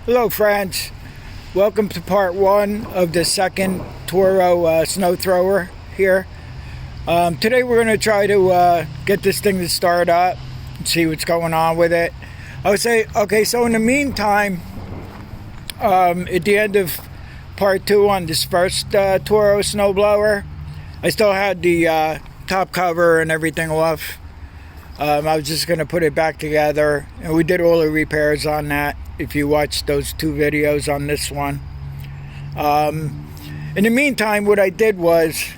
Hello friends, welcome to part one of the second Toro snow thrower here. Today we're going to try to get this thing to start up and see what's going on with it. I would say, okay, so in the meantime, at the end of part two on this first Toro snowblower, I still had the top cover and everything off. I was just going to put it back together, and we did all the repairs on that if you watched those two videos on this one. In the meantime, what I did was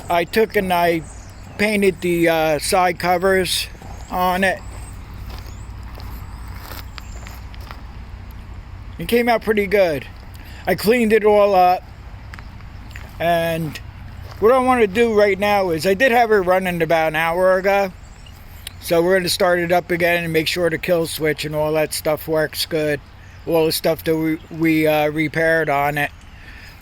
I took and I painted the side covers on it. It came out pretty good. I cleaned it all up, and what I want to do right now is I did have it running about an hour ago. So we're going to start it up again and make sure the kill switch and all that stuff works good. All the stuff that we repaired on it.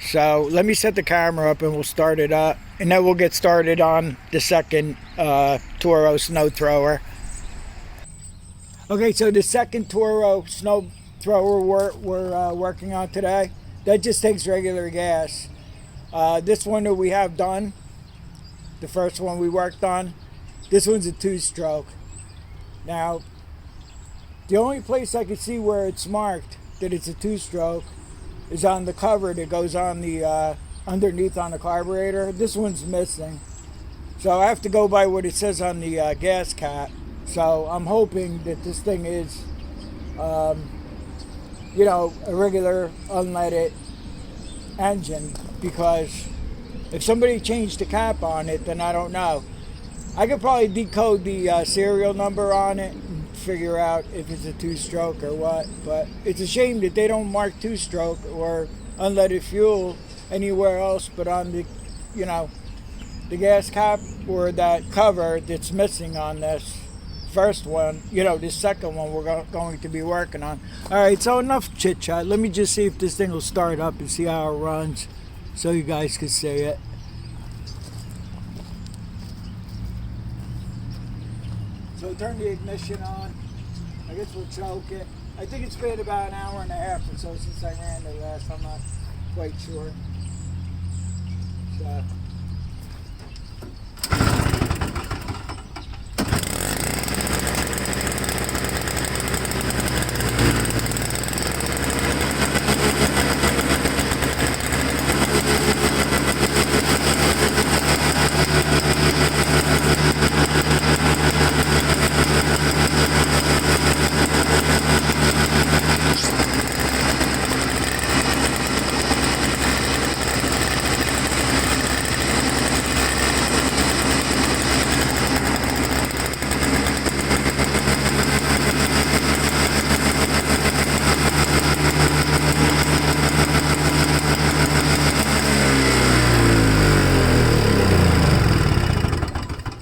So let me set the camera up and we'll start it up. And then we'll get started on the second Toro snow thrower. Okay, so the second Toro snow thrower we're working on today, that just takes regular gas. This one that we have done, the first one we worked on, this one's a two-stroke. Now, the only place I can see where it's marked that it's a two-stroke is on the cover that goes on the underneath on the carburetor. This one's missing. So I have to go by what it says on the gas cap. So I'm hoping that this thing is, a regular unleaded engine, because if somebody changed the cap on it, then I don't know. I could probably decode the serial number on it and figure out if it's a two-stroke or what. But it's a shame that they don't mark two-stroke or unleaded fuel anywhere else but on the, the gas cap or that cover that's missing on this first one. This second one we're going to be working on. All right, so enough chit-chat. Let me just see if this thing will start up and see how it runs so you guys can see it. So turn the ignition on. I guess we'll choke it. I think it's been about an hour and a half or so since I ran it last. I'm not quite sure. So.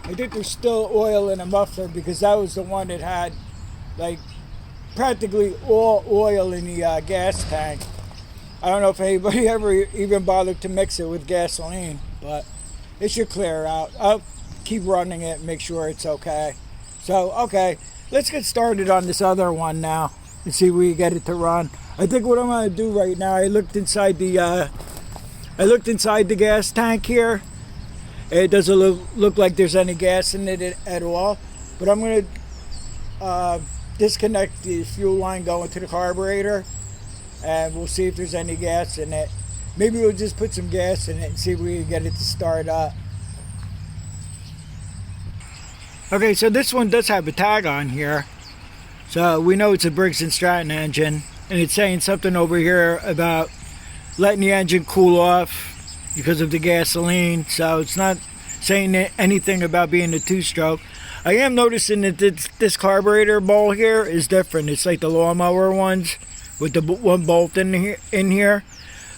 I think there's still oil in the muffler because that was the one that had like practically all oil in the gas tank. I don't know if anybody ever even bothered to mix it with gasoline, but it should clear out. I'll keep running it and make sure it's okay. So, okay, let's get started on this other one now and see if we get it to run. I think what I'm going to do right now, I looked inside the gas tank here. It doesn't look like there's any gas in it at all. But I'm going to disconnect the fuel line going to the carburetor, and we'll see if there's any gas in it. Maybe we'll just put some gas in it and see if we can get it to start up. Okay, so this one does have a tag on here. So we know it's a Briggs & Stratton engine. And it's saying something over here about letting the engine cool off because of the gasoline, so it's not saying anything about being a two-stroke. I am noticing that this carburetor bowl here is different. It's like the lawnmower ones with the one bolt in here,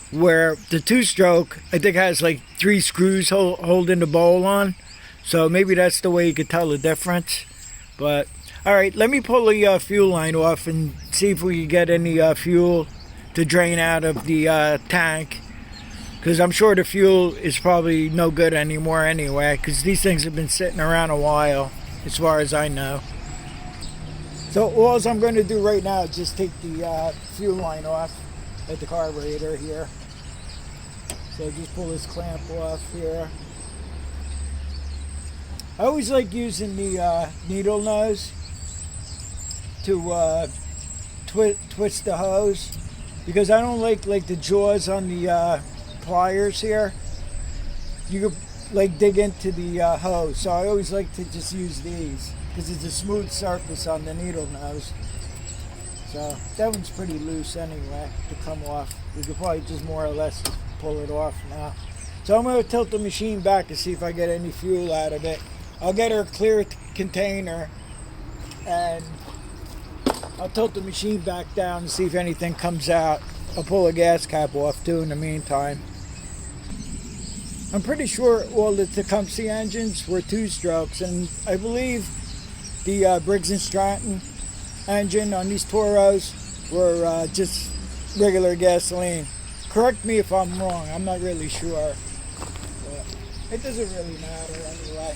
where the two-stroke I think has like 3 screws holding the bowl on. So maybe that's the way you could tell the difference. But all right, let me pull the fuel line off and see if we can get any fuel to drain out of the tank. Because I'm sure the fuel is probably no good anymore anyway, because these things have been sitting around a while, as far as I know. So all I'm going to do right now is just take the fuel line off at the carburetor here. So just pull this clamp off here. I always like using the needle nose to twist the hose, because I don't like the jaws on the pliers here. You could like dig into the hose, so I always like to just use these because it's a smooth surface on the needle nose. So that one's pretty loose anyway to come off. We could probably just more or less pull it off now. So I'm going to tilt the machine back to see if I get any fuel out of it. I'll get her a clear container and I'll tilt the machine back down and see if anything comes out. I'll pull a gas cap off too in the meantime. I'm pretty sure all the Tecumseh engines were 2-strokes, and I believe the Briggs & Stratton engine on these Toros were just regular gasoline. Correct me if I'm wrong, I'm not really sure. But it doesn't really matter anyway.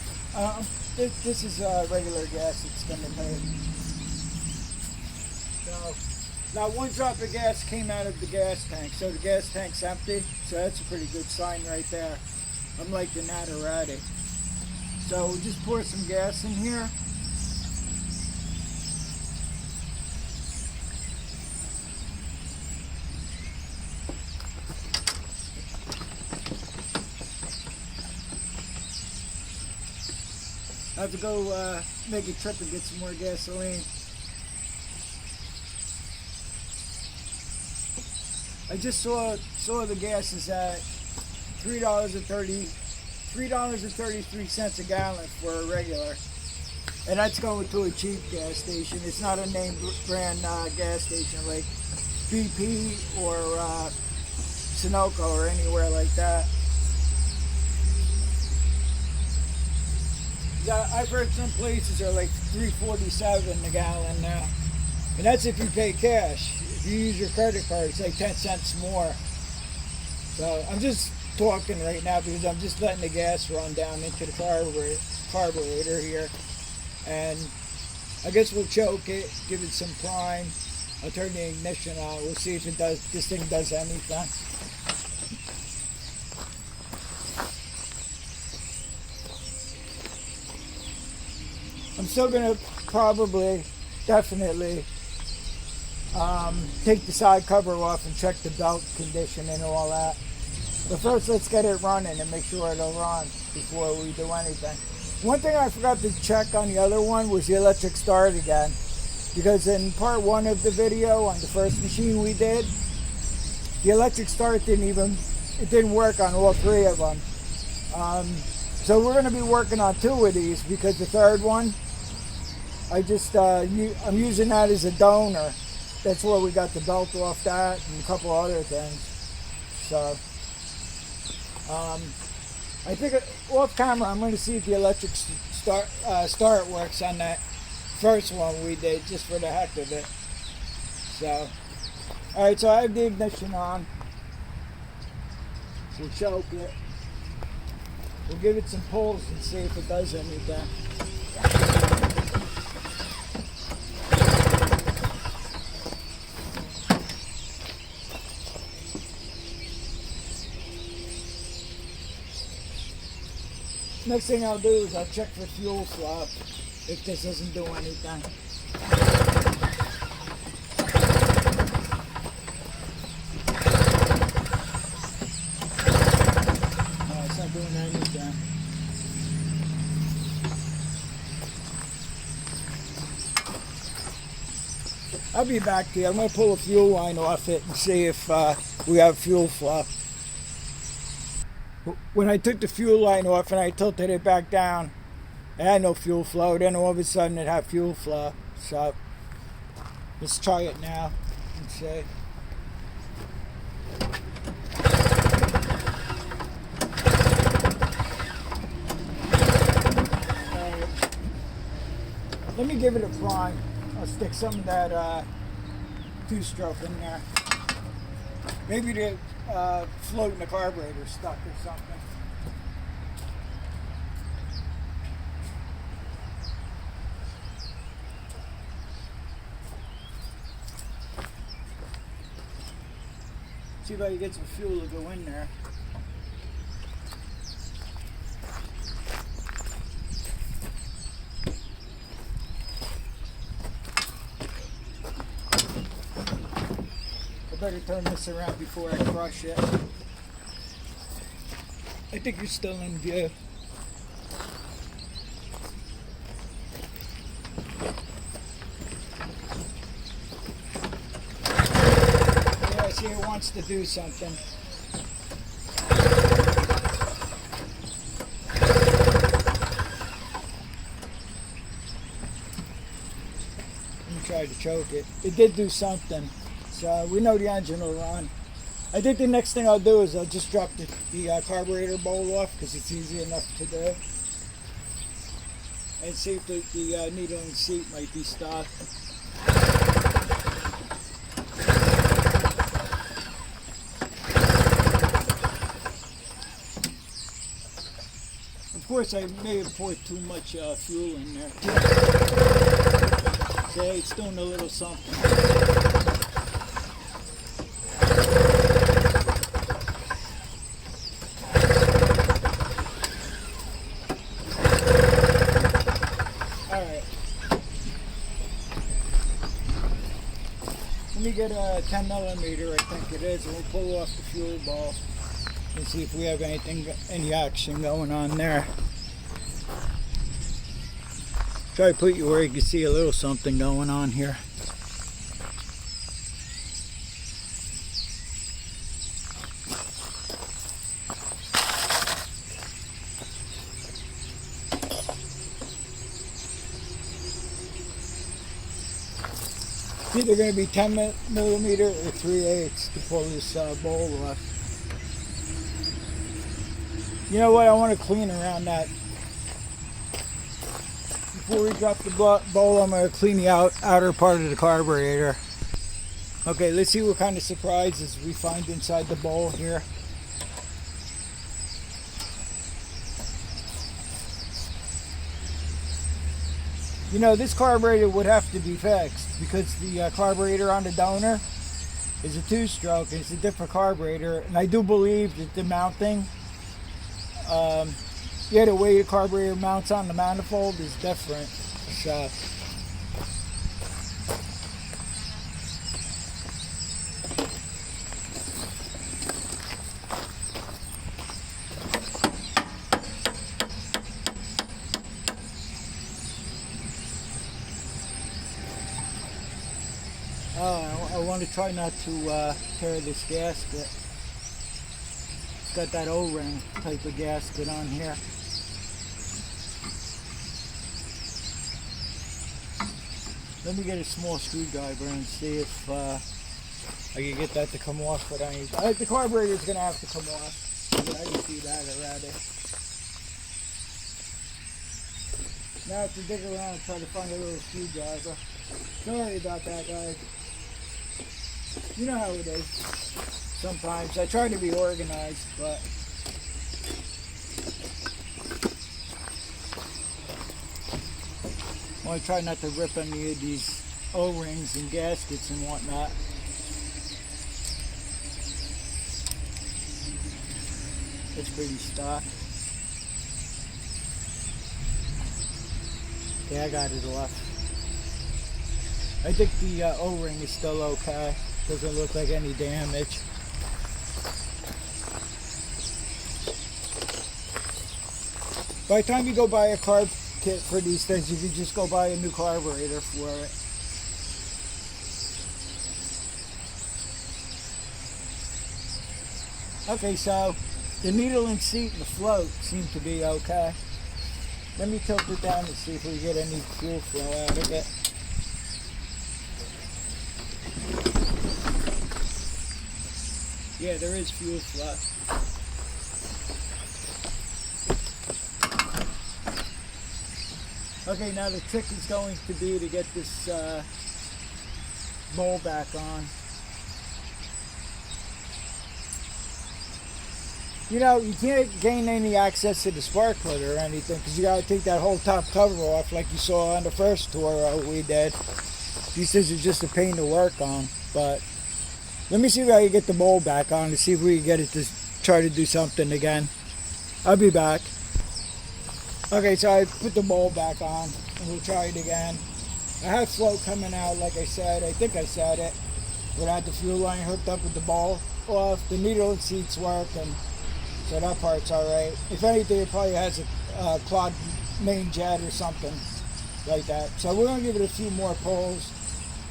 This is regular gas it's going to take. So, now 1 drop of gas came out of the gas tank, so the gas tank's empty, so that's a pretty good sign right there. I'm liking that already. So we'll just pour some gas in here. I have to go make a trip and get some more gasoline. I just saw the gas is at $3.33 a gallon for a regular, and that's going to a cheap gas station. It's not a name brand gas station like BP or Sunoco or anywhere like that. I've heard some places are like $3.47 a gallon now, and that's if you pay cash. If you use your credit card, it's like 10 cents more. So I'm just talking right now because I'm just letting the gas run down into the carburetor here, and I guess we'll choke it, give it some prime. I'll turn the ignition on. We'll see if this thing does anything. I'm still gonna definitely take the side cover off and check the belt condition and all that. But first, let's get it running and make sure it'll run before we do anything. One thing I forgot to check on the other one was the electric start again, because in part 1 of the video on the first machine we did, the electric start didn't work on all 3 of them. So we're going to be working on 2 of these, because the third one, I'm using that as a donor. That's where we got the belt off that and a couple other things. So I think off camera I'm going to see if the electric start works on that first one we did, just for the heck of it. So, alright, so I have the ignition on. We'll choke it. We'll give it some pulls and see if it does anything. Next thing I'll do is I'll check for fuel flow if this doesn't do anything. No, it's not doing anything. I'll be back to you. I'm going to pull a fuel line off it and see if we have fuel flow. When I took the fuel line off and I tilted it back down, it had no fuel flow. Then all of a sudden it had fuel flow. So let's try it now and see. Let me give it a prime. I'll stick some of that 2-stroke in there. Maybe the float in the carburetor stuck or something. See if I can get some fuel to go in there. I better turn this around before I crush it. I think you're still in view. Yeah, see, it wants to do something. Let me try to choke it. It did do something. So we know the engine will run. I think the next thing I'll do is I'll just drop the carburetor bowl off because it's easy enough to do. And see if the needle and seat might be stuck. Of course, I may have poured too much fuel in there. So it's doing a little something. Let me get a 10 millimeter, I think it is, and we'll pull off the fuel ball and see if we have any action going on there. Try to put you where you can see a little something going on here. It's either going to be 10 millimeter or 3/8 to pull this bowl off. You know what? I want to clean around that. Before we drop the bowl, I'm going to clean the outer part of the carburetor. Okay, let's see what kind of surprises we find inside the bowl here. You know, this carburetor would have to be fixed because the carburetor on the donor is a 2-stroke and it's a different carburetor. And I do believe that the mounting, the way the carburetor mounts on the manifold is different. So, I want to try not to tear this gasket. It's got that O-ring type of gasket on here. Let me get a small screwdriver and see if I can get that to come off. But the carburetor is going to have to come off. I can see that already. Now I have to dig around and try to find a little screwdriver. Sorry about that, guys. You know how it is. Sometimes I try to be organized, but I want to try not to rip any of these O-rings and gaskets and whatnot. It's pretty stock. Yeah, I got it left. I think the O-ring is still okay. Doesn't look like any damage. By the time you go buy a carb kit for these things, you can just go buy a new carburetor for it. Okay, so the needle and seat and the float seem to be okay. Let me tilt it down and see if we get any fuel flow out of it. Yeah, there is fuel flow. Okay, now the trick is going to be to get this bowl back on. You know, you can't gain any access to the spark plug or anything because you got to take that whole top cover off like you saw on the first Toro we did. These things are just a pain to work on, but Let me see if I can get the mold back on to see if we can get it to try to do something again. I'll be back. Okay, so I put the mold back on and we'll try it again. I have flow coming out, like I said. I think I said it. Without the fuel line hooked up with the ball off, the needle and seats work, and so that part's all right. If anything, it probably has a clogged main jet or something like that. So we're gonna give it a few more pulls,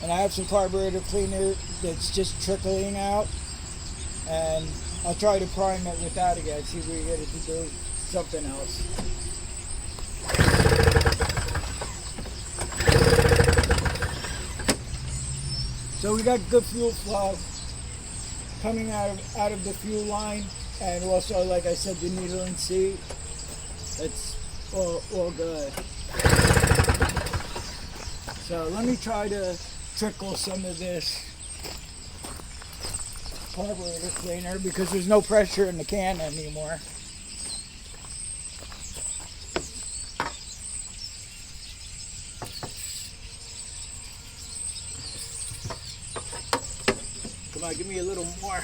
and I have some carburetor cleaner that's just trickling out, and I'll try to prime it with that again, see if we can get it to do something else. So we got good fuel flow coming out of the fuel line, and also, like I said, the needle and seat. It's all good. So let me try to trickle some of this carburetor cleaner because there's no pressure in the can anymore. Come on, give me a little more.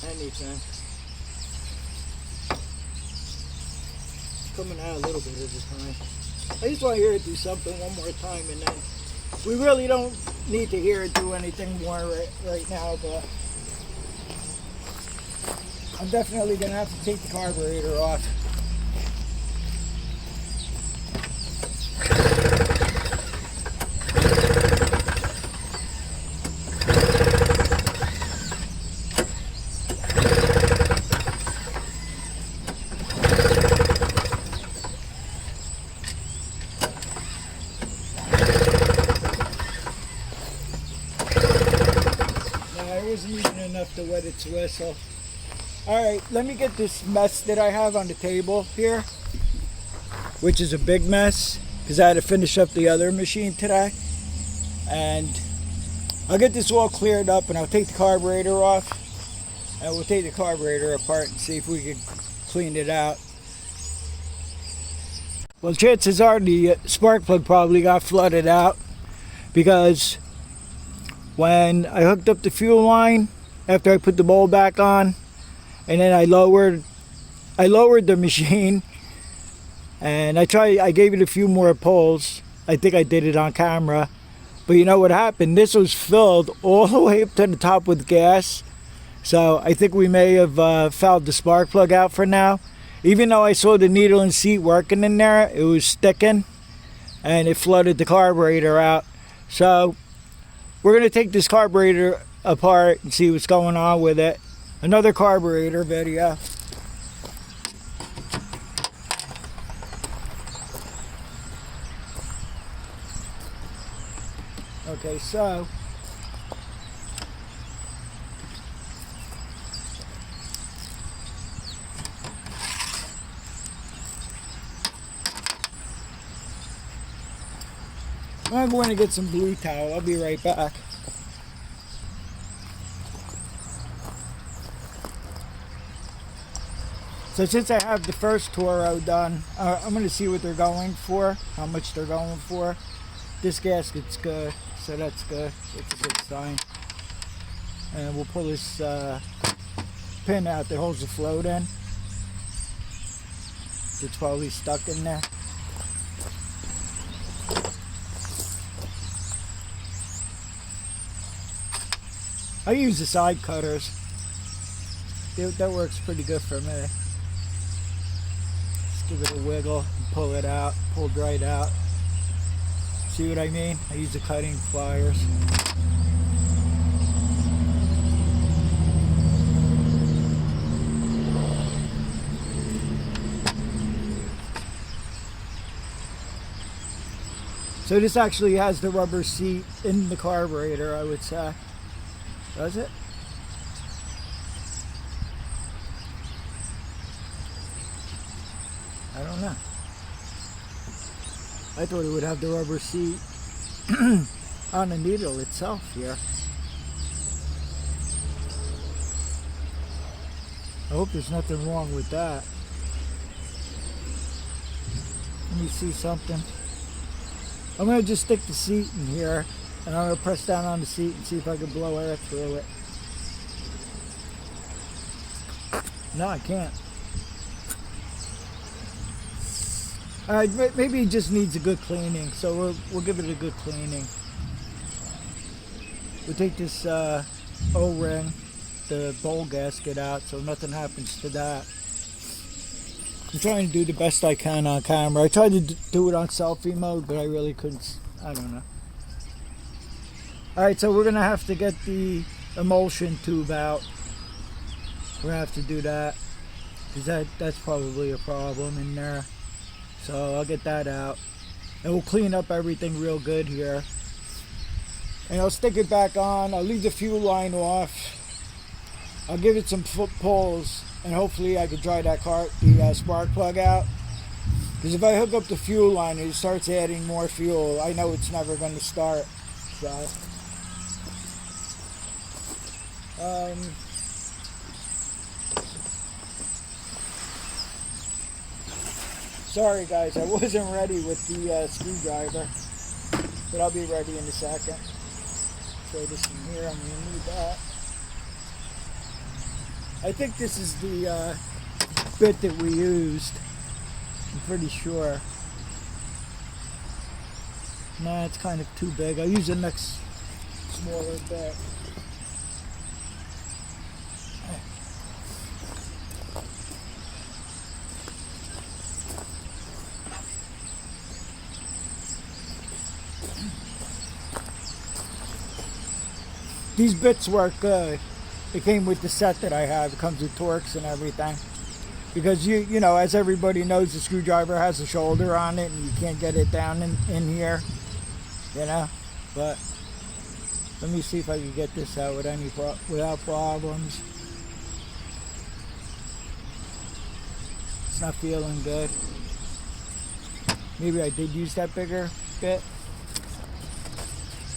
Anything. Coming out a little bit at a time. I just want to hear it do something one more time, and then we really don't need to hear it do anything more right now, but I'm definitely going to have to take the carburetor off. Wasn't even enough to wet its whistle. Alright, let me get this mess that I have on the table here, which is a big mess because I had to finish up the other machine today, and I'll get this all cleared up and I'll take the carburetor off and we'll take the carburetor apart and see if we can clean it out. Well, chances are the spark plug probably got flooded out because when I hooked up the fuel line after I put the bowl back on, and then I lowered the machine, and I gave it a few more pulls. I think I did it on camera, but you know what happened? This was filled all the way up to the top with gas, so I think we may have fouled the spark plug out for now. Even though I saw the needle and seat working in there, it was sticking, and it flooded the carburetor out. So we're going to take this carburetor apart and see what's going on with it. Another carburetor video. Okay, so I'm going to get some blue towel. I'll be right back. So since I have the first Toro done, I'm going to see what they're going for, how much they're going for. This gasket's good, so that's good. It's a good sign. And we'll pull this pin out that holds the float in. It's probably stuck in there. I use the side cutters. That works pretty good for me. Just give it a wiggle and pull it out, pulled right out. See what I mean? I use the cutting pliers. So this actually has the rubber seat in the carburetor, I would say. Does it? I don't know. I thought it would have the rubber seat on the needle itself here. I hope there's nothing wrong with that. me see something. I'm going to just stick the seat in here, and I'm going to press down on the seat and see if I can blow air through it. No, I can't. Alright, maybe it just needs a good cleaning, so we'll give it a good cleaning. We'll take this O-ring, the bowl gasket out, so nothing happens to that. I'm trying to do the best I can on camera. I tried to do it on selfie mode, but I really couldn't. I don't know. Alright, so we're going to have to get the emulsion tube out. We're going to have to do that, because that's probably a problem in there. So I'll get that out. And we'll clean up everything real good here. And I'll stick it back on. I'll leave the fuel line off. I'll give it some foot pulls. And hopefully I can dry that the spark plug out. Because if I hook up the fuel line and it starts adding more fuel, I know it's never going to start. So, sorry guys, I wasn't ready with the screwdriver, but I'll be ready in a second. Throw this in here, I'm going to need that. I think this is the bit that we used. I'm pretty sure. Nah, it's kind of too big. I'll use the next smaller bit. These bits work good. It came with the set that I have. It comes with Torx and everything. Because you know, as everybody knows, the screwdriver has a shoulder on it and you can't get it down in here. You know? But let me see if I can get this out without problems. It's not feeling good. Maybe I did use that bigger bit.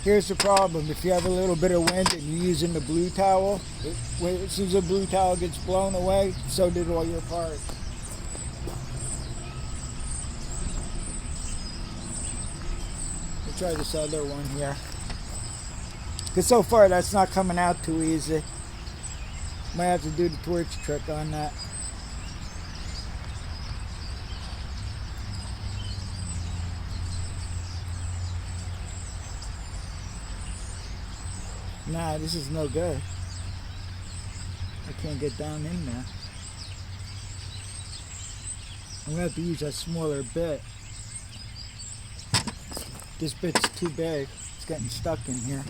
Here's the problem. If you have a little bit of wind and you're using the blue towel, as soon as the blue towel gets blown away, so did all your parts. We'll try this other one here. Because so far that's not coming out too easy. Might have to do the torch trick on that. Nah, this is no good. I can't get down in there. I'm gonna have to use a smaller bit. This bit's too big. It's getting stuck in here.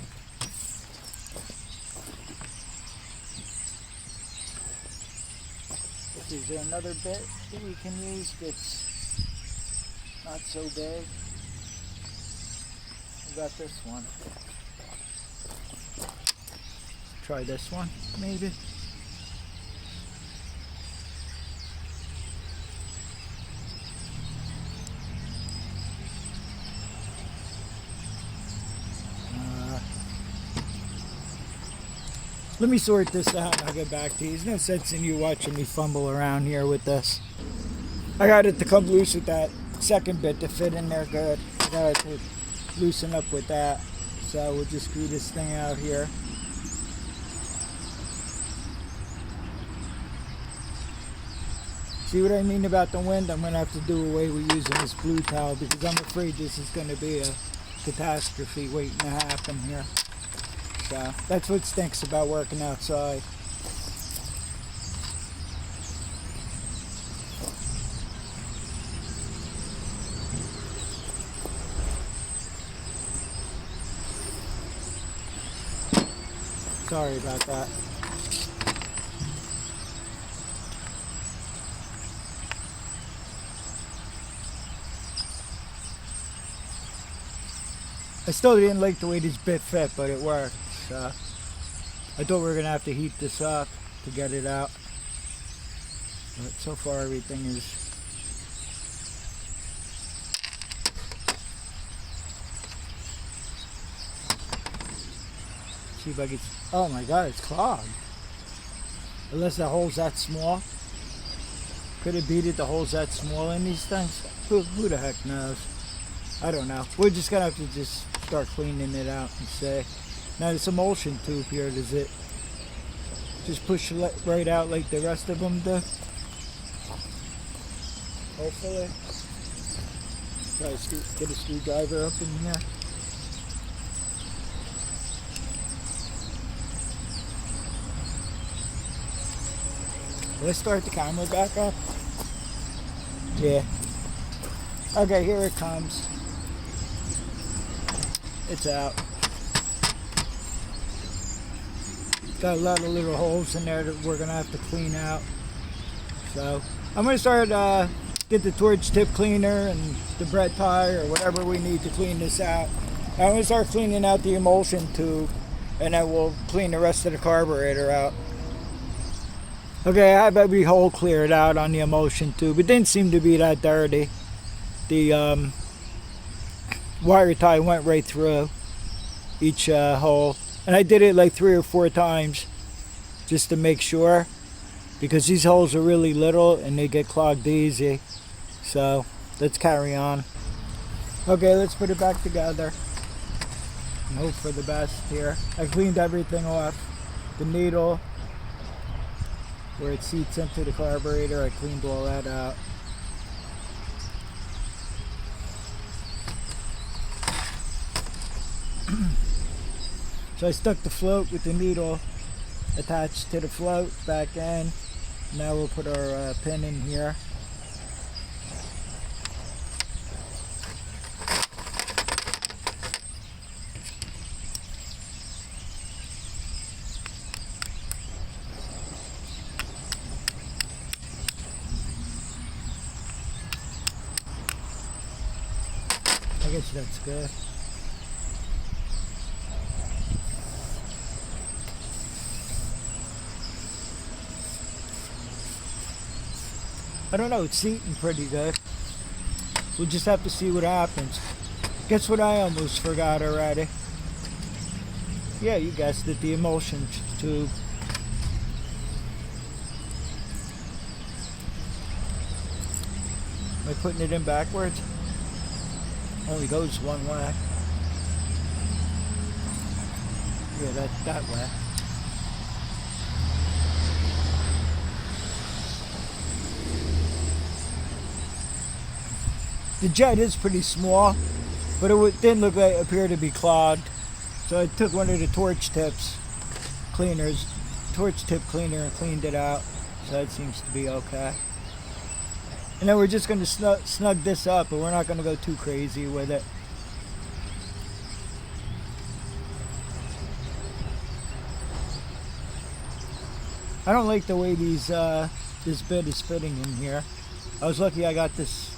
Is there another bit that we can use that's not so big? We got this one. Try this one, maybe. Let me sort this out and I'll get back to you. There's no sense in you watching me fumble around here with this. I got it to come loose with that second bit to fit in there good. I got it to loosen up with that. So we'll just screw this thing out here. See what I mean about the wind? I'm going to have to do away with using this blue towel because I'm afraid this is going to be a catastrophe waiting to happen here. So that's what stinks about working outside. Sorry about that. I still didn't like the way this bit fit, but it worked. So I thought we were going to have to heat this up to get it out. But so far everything is... See if I can... Oh my god, it's clogged. Unless the hole's that small. Could it be that the hole's that small in these things? Who the heck knows? I don't know. We're just gonna have to just start cleaning it out and see. Now this emulsion tube here, does it just push right out like the rest of them do? Hopefully. Try to get a screwdriver up in here. Let's start the camera back up. Yeah. Okay, here it comes. It's out. Got a lot of little holes in there that we're gonna have to clean out. So I'm gonna start get the torch tip cleaner and the bread tie or whatever we need to clean this out. I'm gonna start cleaning out the emulsion tube, and then we'll clean the rest of the carburetor out. Okay, I have every hole cleared out on the emulsion tube. It didn't seem to be that dirty. The wire tie went right through each hole, and I did it like 3 or 4 times just to make sure, because these holes are really little and they get clogged easy. So let's carry on. Okay, let's put it back together and hope for the best here. I cleaned everything off. The needle where it seats into the carburetor, I cleaned all that out. So I stuck the float with the needle attached to the float back in. Now we'll put our pin in here. I guess that's good. I don't know, it's seating pretty good. We'll just have to see what happens. Guess what I almost forgot already? Yeah, you guessed it, the emulsion tube. Am I putting it in backwards? Only goes one way. Yeah, that way. The jet is pretty small, but it didn't look like it appeared to be clogged. So I took one of the torch tip cleaner and cleaned it out. So that seems to be okay. And then we're just going to snug this up, but we're not going to go too crazy with it. I don't like the way this bit is fitting in here. I was lucky I got this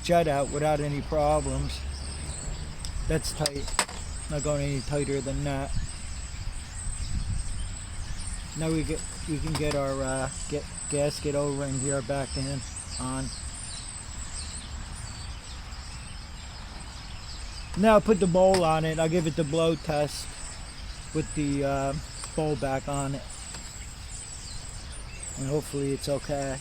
jet out without any problems. That's tight. Not going any tighter than that. Now we can get our gasket O-ring here back on. Now I'll put the bowl on it. I'll give it the blow test with the bowl back on it, and hopefully it's okay.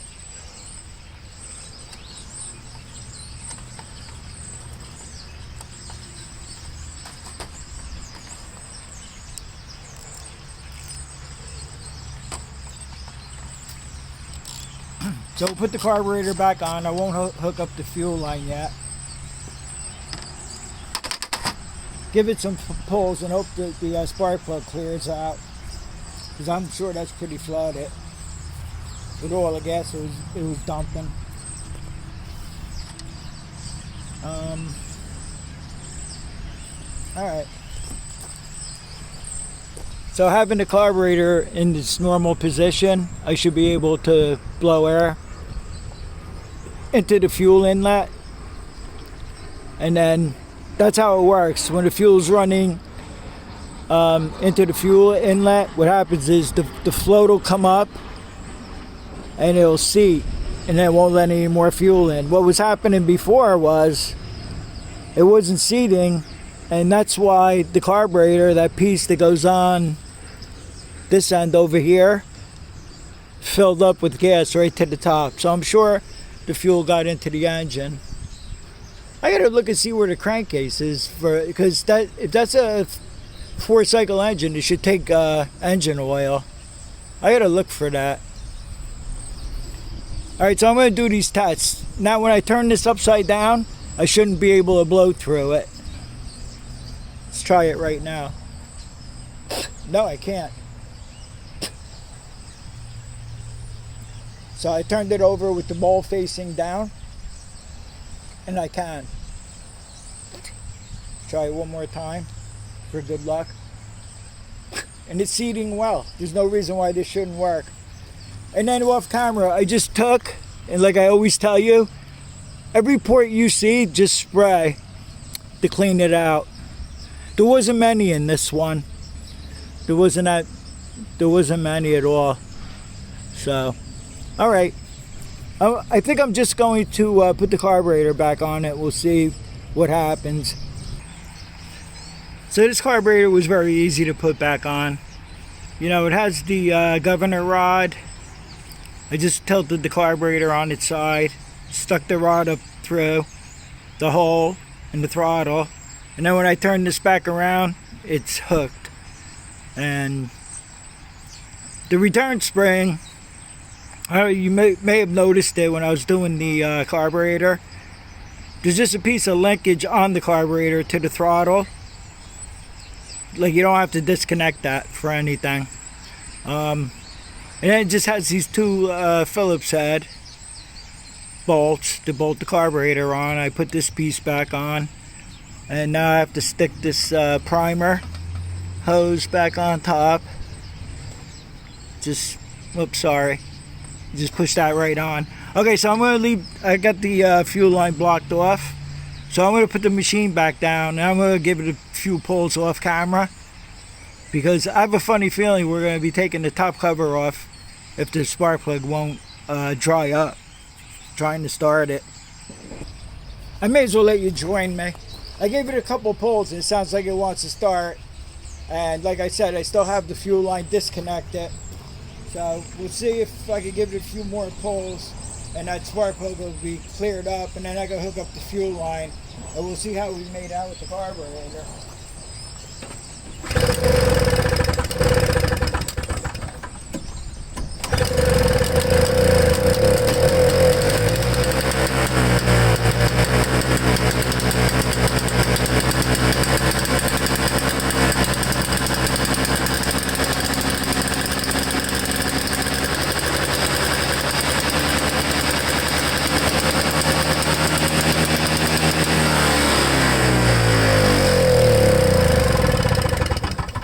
So we'll put the carburetor back on. I won't hook up the fuel line yet. Give it some pulls and hope that the spark plug clears out, because I'm sure that's pretty flooded with all the gas it was dumping. Alright. So having the carburetor in its normal position, I should be able to blow air into the fuel inlet, and then that's how it works. When the fuel's running into the fuel inlet, what happens is the float will come up and it'll seat, and then it won't let any more fuel in. What was happening before was it wasn't seating, and that's why the carburetor, that piece that goes on this end over here, filled up with gas right to the top. So I'm sure the fuel got into the engine. I gotta look and see where the crankcase is, because if that's a 4-cycle engine, it should take engine oil. I gotta look for that. Alright, so I'm gonna do these tests. Now when I turn this upside down, I shouldn't be able to blow through it. Let's try it right now. No, I can't. So I turned it over with the bowl facing down, and I can. Try it one more time for good luck. And it's seating well. There's no reason why this shouldn't work. And then off camera, I just took, and like I always tell you, every port you see, just spray to clean it out. There wasn't many in this one. There wasn't many at all. So, all right. I think I'm just going to put the carburetor back on it. We'll see what happens. So this carburetor was very easy to put back on. You know, it has the governor rod. I just tilted the carburetor on its side, stuck the rod up through the hole in the throttle, and then when I turn this back around, it's hooked. And the return spring, you may have noticed it when I was doing the carburetor. There's just a piece of linkage on the carburetor to the throttle. Like, you don't have to disconnect that for anything. And then it just has these two Phillips head bolts to bolt the carburetor on. I put this piece back on, and now I have to stick this primer hose back on top. Just, oops, sorry. Just push that right on. Okay, so I'm going to leave. I got the fuel line blocked off. So I'm going to put the machine back down, and I'm going to give it a few pulls off camera, because I have a funny feeling we're going to be taking the top cover off if the spark plug won't dry up trying to start it. I may as well let you join me. I gave it a couple pulls and it sounds like it wants to start, and like I said, I still have the fuel line disconnected, so we'll see if I can give it a few more pulls and that spark plug will be cleared up, and then I can hook up the fuel line, and we'll see how we made out with the carburetor.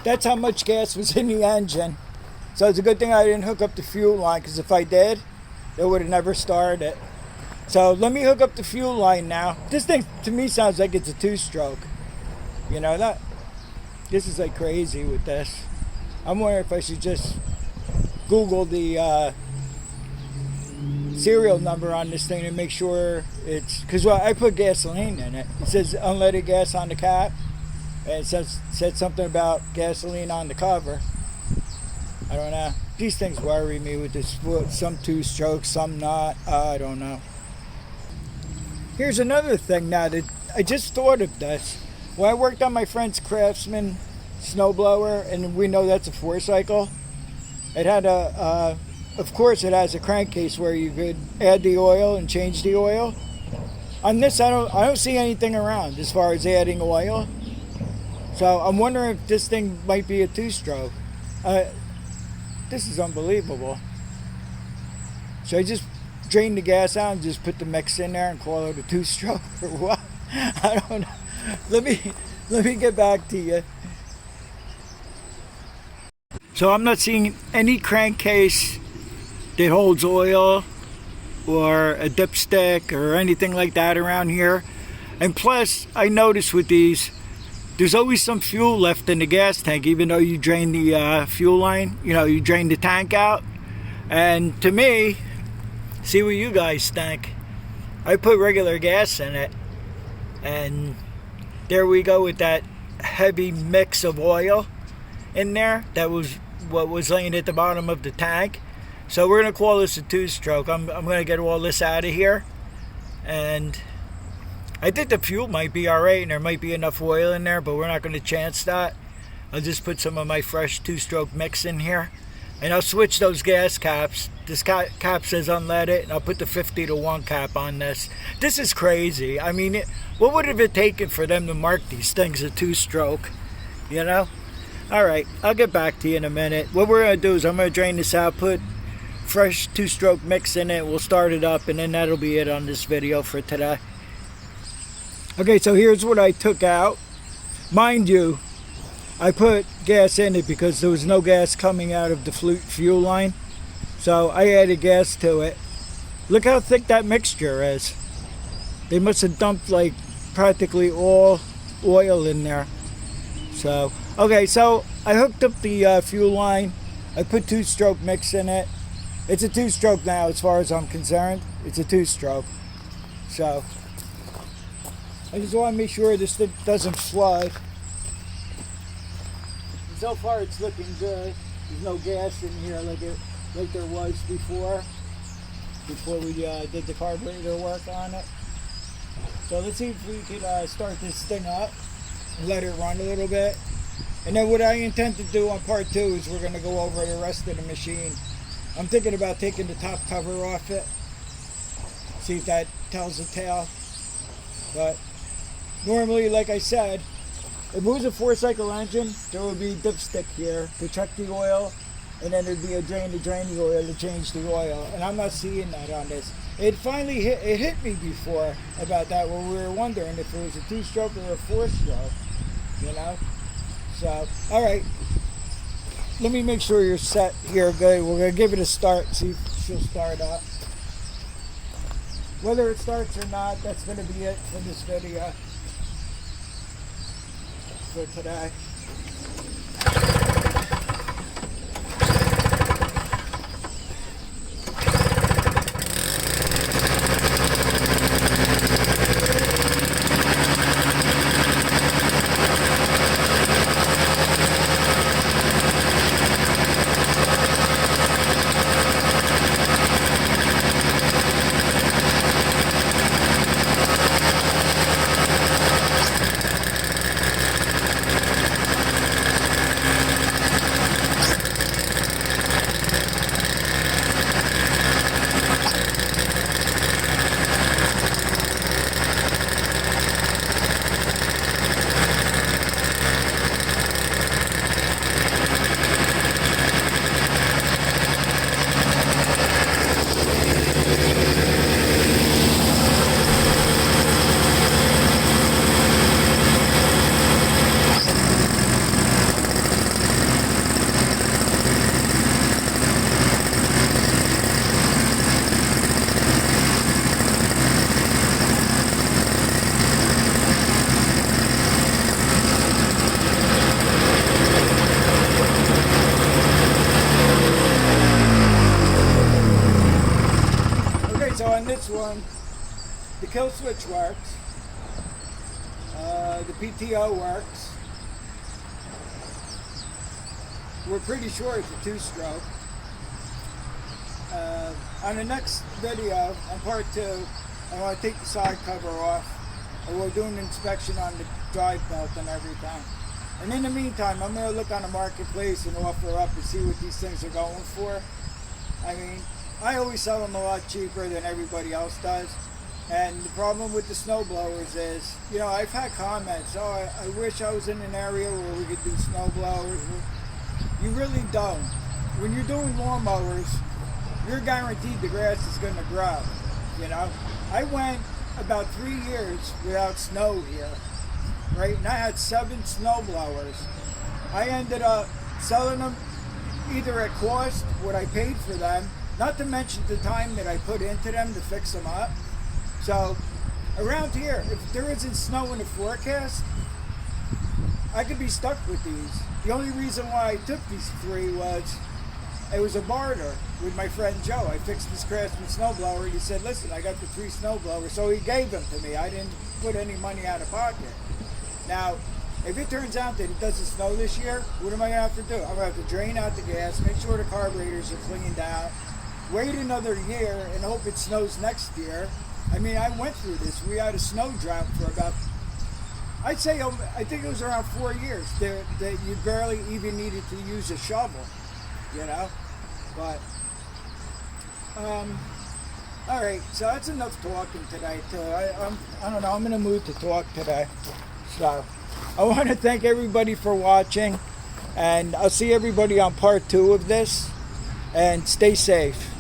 That's how much gas was in the engine. So it's a good thing I didn't hook up the fuel line, because if I did, it would have never started. So let me hook up the fuel line now. This thing to me sounds like it's a 2-stroke. You know, that this is like crazy with this. I'm wondering if I should just Google the serial number on this thing and make sure it's, because well, I put gasoline in it. It says unleaded gas on the cap. And it said something about gasoline on the cover. I don't know. These things worry me with this foot. Some 2-strokes, some not. I don't know. Here's another thing now that I just thought of this. When I worked on my friend's Craftsman snowblower, and we know that's a 4-cycle, it had of course it has a crankcase where you could add the oil and change the oil. On this, I don't see anything around as far as adding oil. So I'm wondering if this thing might be a 2-stroke. This is unbelievable. Should I just drain the gas out and just put the mix in there and call it a 2-stroke or what? I don't know. Let me get back to you. So I'm not seeing any crankcase that holds oil or a dipstick or anything like that around here. And plus, I noticed with these, there's always some fuel left in the gas tank, even though you drain the fuel line. You know, you drain the tank out. And to me, see what you guys think. I put regular gas in it, and there we go with that heavy mix of oil in there. That was what was laying at the bottom of the tank. So we're going to call this a two-stroke. I'm going to get all this out of here. And I think the fuel might be alright and there might be enough oil in there, but we're not going to chance that. I'll just put some of my fresh two-stroke mix in here. And I'll switch those gas caps. This cap says unleaded, and I'll put the 50-to-1 cap on this. This is crazy. I mean, what would it have taken for them to mark these things a two-stroke? You know? Alright, I'll get back to you in a minute. What we're going to do is I'm going to drain this out, put fresh two-stroke mix in it. We'll start it up, and then that'll be it on this video for today. Okay, so here's what I took out. Mind you, I put gas in it because there was no gas coming out of the fuel line. So I added gas to it. Look how thick that mixture is. They must have dumped like practically all oil in there. So, okay, so I hooked up the fuel line. I put two-stroke mix in it. It's a two-stroke now as far as I'm concerned. It's a two-stroke. So, I just want to make sure this thing doesn't flood. So far it's looking good. There's no gas in here like there was before we did the carburetor work on it. So let's see if we can start this thing up and let it run a little bit. And then what I intend to do on part 2 is we're going to go over the rest of the machine. I'm thinking about taking the top cover off it. See if that tells the tale. But normally, like I said, if it was a 4-cycle engine, there would be dipstick here to check the oil, and then there'd be a drain to drain the oil to change the oil. And I'm not seeing that on this. It finally hit me before about that when we were wondering if it was a 2-stroke or a 4-stroke, you know? So, all right. Let me make sure you're set here good. We're going to give it a start, see if she'll start up. Whether it starts or not, that's going to be it for this video. For today. This one, the kill switch works, the PTO works. We're pretty sure it's a 2-stroke. On the next video, on part 2, I want to take the side cover off, and we'll do an inspection on the drive belt and everything. And in the meantime, I'm going to look on the marketplace and offer up and see what these things are going for. I mean, I always sell them a lot cheaper than everybody else does. And the problem with the snow blowers is, you know, I've had comments, oh, I wish I was in an area where we could do snow blowers. You really don't. When you're doing lawnmowers, you're guaranteed the grass is going to grow, you know. I went about 3 years without snow here, right? And I had 7 snow blowers. I ended up selling them either at cost, what I paid for them, not to mention the time that I put into them to fix them up. So, around here, if there isn't snow in the forecast, I could be stuck with these. The only reason why I took these 3 was, it was a barter with my friend Joe. I fixed this Craftsman snowblower, and he said, listen, I got the 3 snowblowers, so he gave them to me. I didn't put any money out of pocket. Now, if it turns out that it doesn't snow this year, what am I going to have to do? I'm going to have to drain out the gas, make sure the carburetors are cleaned out, wait another year and hope it snows next year. I mean, I went through this. We had a snow drought for about, I'd say, I think it was around 4 years that you barely even needed to use a shovel, you know? But, all right, so that's enough talking today, too. I don't know, I'm in a mood to talk today. So, I want to thank everybody for watching, and I'll see everybody on part 2 of this, and stay safe.